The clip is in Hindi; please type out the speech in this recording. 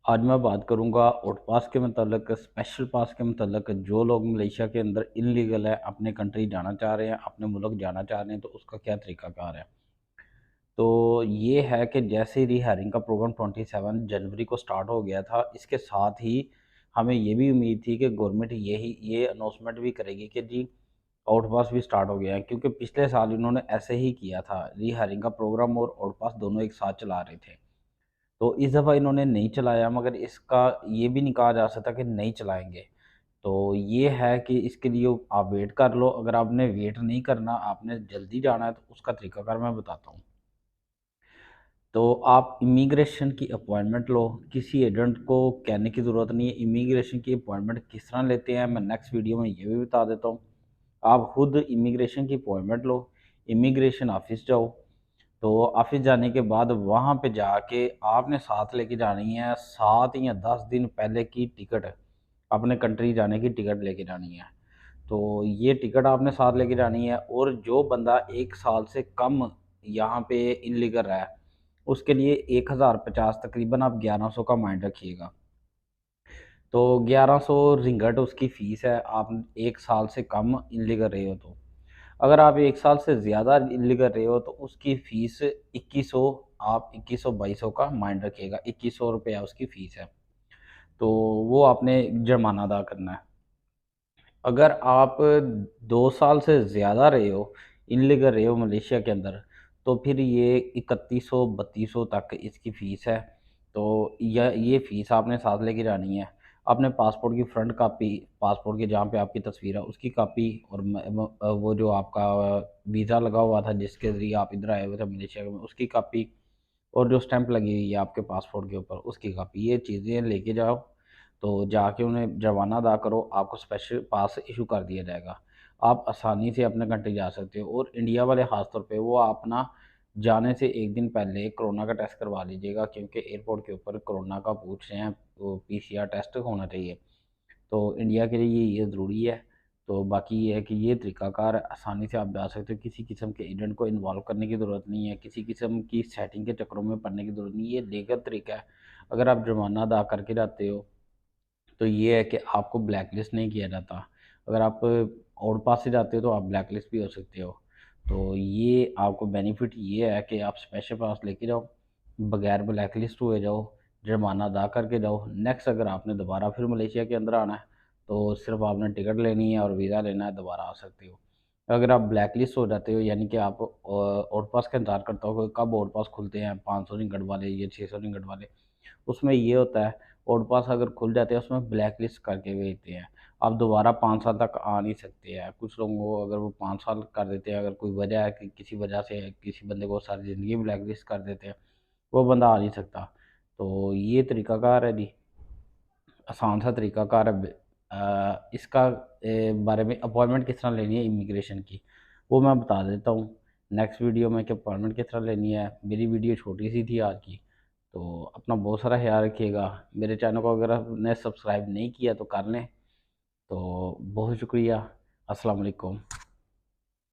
आज मैं बात करूंगा आउट पास के मतलब स्पेशल पास के मतलब जो लोग मलेशिया के अंदर इनलीगल है, अपने कंट्री जाना चाह रहे हैं, अपने मुल्क जाना चाह रहे हैं, तो उसका क्या तरीकाकार है। तो ये है कि जैसे ही रीहायरिंग का प्रोग्राम 27 जनवरी को स्टार्ट हो गया था, इसके साथ ही हमें ये भी उम्मीद थी कि गवर्नमेंट ये अनाउंसमेंट भी करेगी कि जी आउट पास भी स्टार्ट हो गया है, क्योंकि पिछले साल इन्होंने ऐसे ही किया था। रीहायरिंग का प्रोग्राम और आउट पास दोनों एक साथ चला रहे थे। तो इस दफ़ा इन्होंने नहीं चलाया, मगर इसका ये भी नहीं कहा जा सकता कि नहीं चलाएँगे। तो ये है कि इसके लिए आप वेट कर लो। अगर आपने वेट नहीं करना, आपने जल्दी जाना है, तो उसका तरीकाकार मैं बताता हूँ। तो आप इमिग्रेशन की अपॉइंटमेंट लो, किसी एजेंट को कहने की ज़रूरत नहीं है। इमिग्रेशन की अपॉइंटमेंट किस तरह लेते हैं, मैं नेक्स्ट वीडियो में ये भी बता देता हूँ। आप खुद इमिग्रेशन की अपॉइंटमेंट लो, इमिग्रेशन ऑफिस जाओ। तो ऑफिस जाने के बाद वहाँ पे जाके आपने साथ लेके जानी है 7 या 10 दिन पहले की टिकट, अपने कंट्री जाने की टिकट लेके जानी है। तो ये टिकट आपने साथ लेके जानी है, और जो बंदा 1 साल से कम यहाँ पे इल्लीगल रहा है, उसके लिए 1050 तकरीबन आप 1100 का माइंड रखिएगा। तो 1100 रिंगट उसकी फ़ीस है, आप 1 साल से कम इल्लीगल रहे हो तो। अगर आप 1 साल से ज़्यादा इल्लीगल रहे हो तो उसकी फ़ीस 2100, आप 2100-2200 का माइंड रखिएगा, 2100 रुपया उसकी फ़ीस है। तो वो आपने जुर्माना अदा करना है। अगर आप 2 साल से ज़्यादा रहे हो, इल्लीगल रहे हो मलेशिया के अंदर, तो फिर ये 3100-3200 तक इसकी फ़ीस है। तो ये फ़ीस आपने साथ लेके जानी है। अपने पासपोर्ट की फ्रंट कॉपी, पासपोर्ट के जहाँ पे आपकी तस्वीर है उसकी कॉपी, और वो जो आपका वीज़ा लगा हुआ था जिसके ज़रिए आप इधर आए हुए थे मलेशिया में, उसकी कॉपी, और जो स्टैंप लगी हुई है आपके पासपोर्ट के ऊपर उसकी कॉपी, ये चीज़ें लेके जाओ। तो जाके उन्हें जुर्माना अदा करो, आपको स्पेशल पास इशू कर दिया जाएगा। आप आसानी से अपने कंट्री जा सकते हो। और इंडिया वाले ख़ास तौर पे वो अपना जाने से 1 दिन पहले कोरोना का टेस्ट करवा लीजिएगा, क्योंकि एयरपोर्ट के ऊपर कोरोना का पूछ रहे हैं, तो पीसीआर टेस्ट होना चाहिए। तो इंडिया के लिए ये ज़रूरी है। तो बाकी ये है कि ये तरीक़ाकार आसानी से आप जा सकते हो, किसी किस्म के एजेंट को इन्वॉल्व करने की ज़रूरत नहीं है, किसी किस्म की सेटिंग के चक्करों में पड़ने की ज़रूरत नहीं है, ये लीगल तरीका है। अगर आप जुर्माना अदा करके जाते हो, तो ये है कि आपको ब्लैक लिस्ट नहीं किया जाता। अगर आप आउट पास से जाते हो तो आप ब्लैक लिस्ट भी हो सकते हो। तो ये आपको बेनिफिट ये है कि आप स्पेशल पास लेके जाओ, बगैर ब्लैक लिस्ट हुए जाओ, जुर्माना अदा करके जाओ। नेक्स्ट अगर आपने दोबारा फिर मलेशिया के अंदर आना है, तो सिर्फ़ आपने टिकट लेनी है और वीज़ा लेना है, दोबारा आ सकते हो। अगर आप ब्लैक लिस्ट हो जाते हो, यानी कि आप आउट पास का इंतज़ार करते हो कि कब आउट पास खुलते हैं, 500 रिंगट वाले या 600 रिंगट वाले, उसमें ये होता है, आउट पास अगर खुल जाते हैं उसमें ब्लैक लिस्ट करके भेजते हैं। आप दोबारा 5 साल तक आ नहीं सकते हैं। कुछ लोगों को अगर वो 5 साल कर देते हैं, अगर कोई वजह है कि किसी वजह से किसी बंदे को सारी ज़िंदगी ब्लैक लिस्ट कर देते हैं, वो बंदा आ नहीं सकता। तो ये तरीकाकार है जी, आसान सा तरीकाकार है। इसका बारे में अपॉइंटमेंट किस तरह लेनी है इमिग्रेशन की, वो मैं बता देता हूँ नेक्स्ट वीडियो में कि अपॉइंटमेंट किस तरह लेनी है। मेरी वीडियो छोटी सी थी आज की। तो अपना बहुत सारा ख्याल रखिएगा। मेरे चैनल को अगर आपने सब्सक्राइब नहीं किया तो कर लें। तो बहुत शुक्रिया। अस्सलाम वालेकुम।